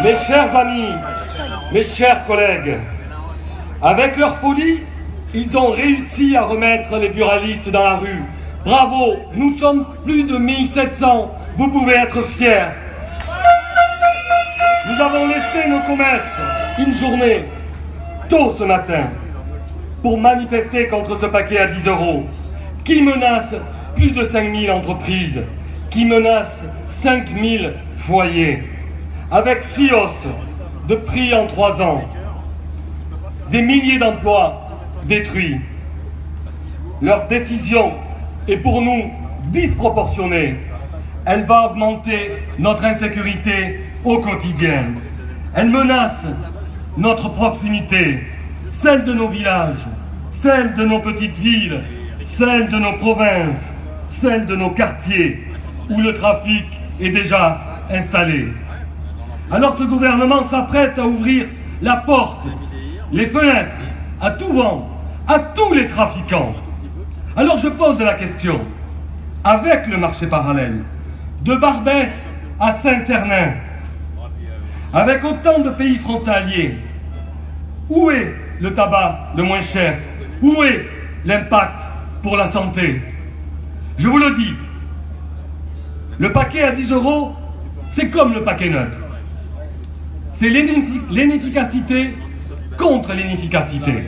Mes chers amis, mes chers collègues, avec leur folie, ils ont réussi à remettre les buralistes dans la rue. Bravo, nous sommes plus de 1700, vous pouvez être fiers. Nous avons laissé nos commerces une journée, tôt ce matin, pour manifester contre ce paquet à 10 € qui menace plus de 5000 entreprises, qui menace 5000 foyers, avec 6 hausses de prix en 3 ans, des milliers d'emplois détruits. Leur décision est pour nous disproportionnée. Elle va augmenter notre insécurité au quotidien. Elle menace notre proximité, celle de nos villages, celle de nos petites villes, celle de nos provinces, celle de nos quartiers où le trafic est déjà installé. Alors ce gouvernement s'apprête à ouvrir la porte, les fenêtres, à tout vent, à tous les trafiquants. Alors je pose la question, avec le marché parallèle, de Barbès à Saint-Cernin, avec autant de pays frontaliers, où est le tabac le moins cher? Où est l'impact pour la santé? Je vous le dis, le paquet à 10 €, c'est comme le paquet neutre. C'est l'inefficacité contre l'inefficacité.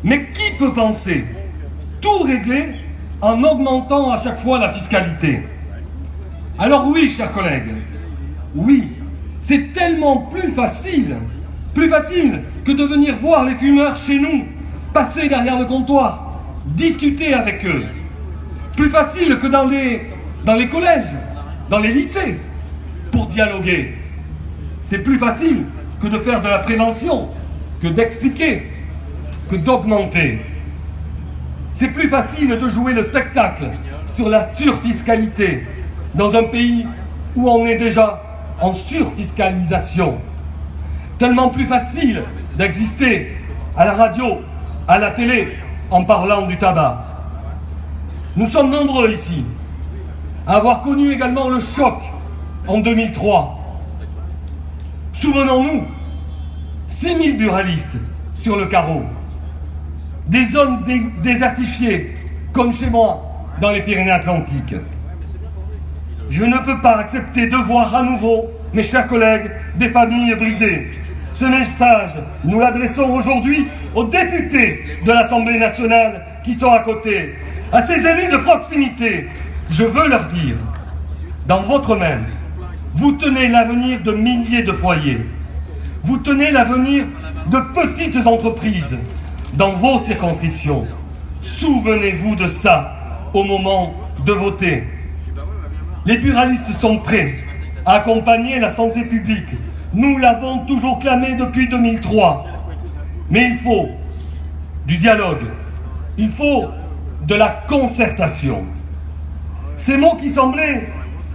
Mais qui peut penser tout régler en augmentant à chaque fois la fiscalité? Alors oui, chers collègues, oui, c'est tellement plus facile que de venir voir les fumeurs chez nous, passer derrière le comptoir, discuter avec eux. Plus facile que dans les collèges, dans les lycées, pour dialoguer. C'est plus facile que de faire de la prévention, que d'expliquer, que d'augmenter. C'est plus facile de jouer le spectacle sur la surfiscalité dans un pays où on est déjà en surfiscalisation. Tellement plus facile d'exister à la radio, à la télé, en parlant du tabac. Nous sommes nombreux ici à avoir connu également le choc en 2003. Souvenons-nous, 6000 buralistes sur le carreau, des zones désertifiées, comme chez moi, dans les Pyrénées-Atlantiques. Je ne peux pas accepter de voir à nouveau, mes chers collègues, des familles brisées. Ce message, nous l'adressons aujourd'hui aux députés de l'Assemblée nationale qui sont à côté, à ces élus de proximité. Je veux leur dire, dans votre main, vous tenez l'avenir de milliers de foyers. Vous tenez l'avenir de petites entreprises dans vos circonscriptions. Souvenez-vous de ça au moment de voter. Les buralistes sont prêts à accompagner la santé publique. Nous l'avons toujours clamé depuis 2003. Mais il faut du dialogue. Il faut de la concertation. Ces mots qui semblaient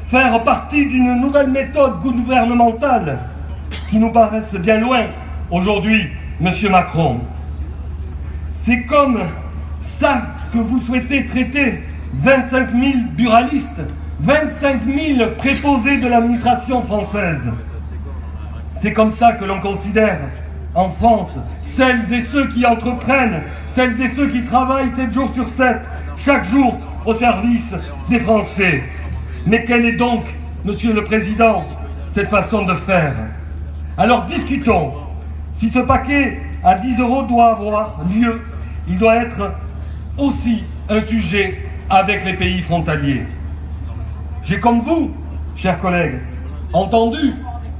faire partie d'une nouvelle méthode gouvernementale qui nous paraissent bien loin aujourd'hui, Monsieur Macron. C'est comme ça que vous souhaitez traiter 25 000 buralistes, 25 000 préposés de l'administration française. C'est comme ça que l'on considère en France celles et ceux qui entreprennent, celles et ceux qui travaillent 7 jours sur 7, chaque jour au service des Français. Mais quelle est donc, Monsieur le Président, cette façon de faire? Alors discutons. Si ce paquet à 10 € doit avoir lieu, il doit être aussi un sujet avec les pays frontaliers. J'ai comme vous, chers collègues, entendu,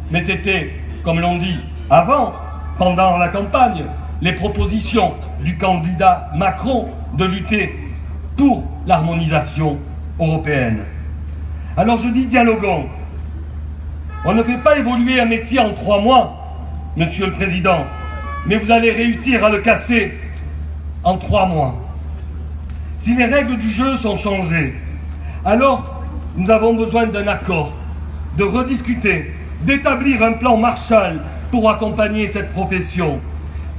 mais c'était, comme l'on dit, avant, pendant la campagne, les propositions du candidat Macron de lutter pour l'harmonisation européenne. Alors je dis dialoguons. On ne fait pas évoluer un métier en 3 mois, Monsieur le Président, mais vous allez réussir à le casser en 3 mois. Si les règles du jeu sont changées, alors nous avons besoin d'un accord, de rediscuter, d'établir un plan Marshall pour accompagner cette profession.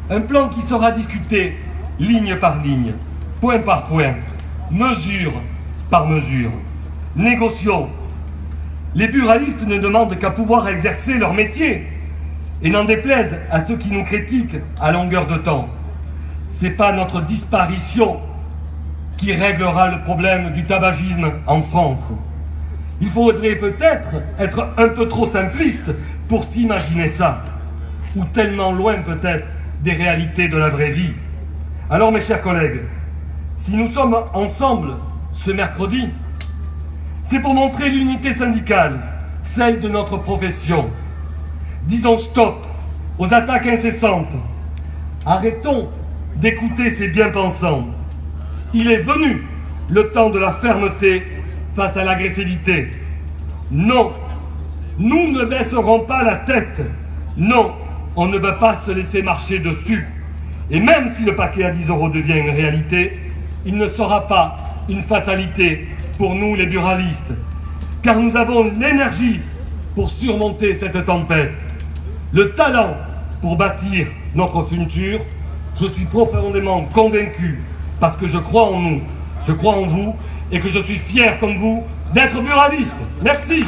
Un plan qui sera discuté ligne par ligne, point par point, mesure par mesure. Négocions. Les buralistes ne demandent qu'à pouvoir exercer leur métier. Et n'en déplaise à ceux qui nous critiquent à longueur de temps, c'est pas notre disparition qui réglera le problème du tabagisme en France. Il faudrait peut-être être un peu trop simpliste pour s'imaginer ça, ou tellement loin peut-être des réalités de la vraie vie. Alors mes chers collègues, si nous sommes ensemble ce mercredi, c'est pour montrer l'unité syndicale, celle de notre profession. Disons stop aux attaques incessantes. Arrêtons d'écouter ces bien-pensants. Il est venu le temps de la fermeté face à l'agressivité. Non, nous ne baisserons pas la tête. Non, on ne va pas se laisser marcher dessus. Et même si le paquet à 10 € devient une réalité, il ne sera pas une fatalité pour nous les buralistes, car nous avons l'énergie pour surmonter cette tempête, le talent pour bâtir notre futur. Je suis profondément convaincu, parce que je crois en nous, je crois en vous, et que je suis fier comme vous d'être buraliste. Merci.